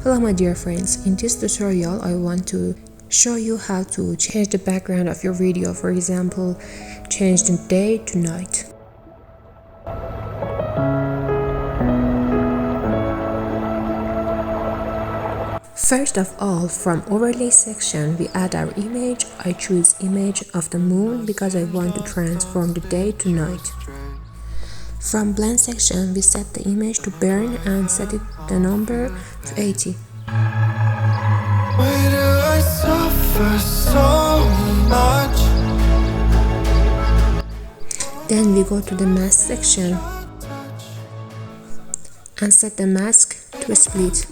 Hello my dear friends, in this tutorial I want to show you how to change the background of your video. For example, change the day to night. First of all, from overlay section we add our image. I choose image of the moon because I want to transform the day to night. From blend section we set the image to burn and set the number to 80. Why do I suffer so much? Then we go to the mask section and set the mask to split.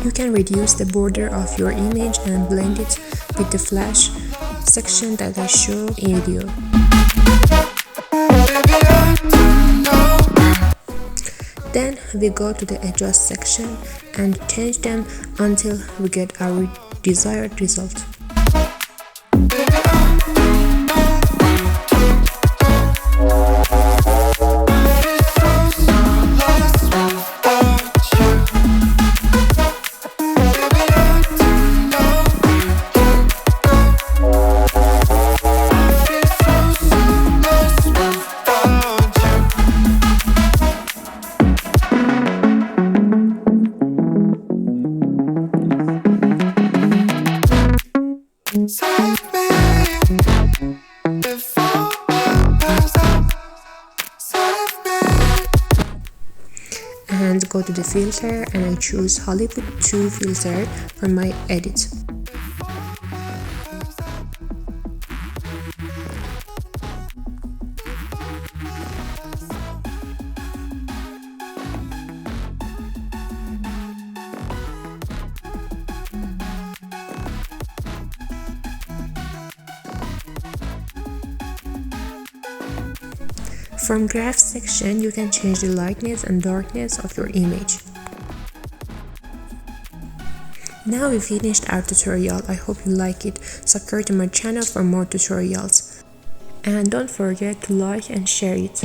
You can reduce the border of your image and blend it with the flash section that I show in video. Then we go to the adjust section and change them until we get our desired result. Save me before I pass out. Save me. And go to the filter and I choose Hollywood 2 filter for my edit. From graph section, you can change the lightness and darkness of your image. Now we finished our tutorial. I hope you like it. Subscribe to my channel for more tutorials. And don't forget to like and share it.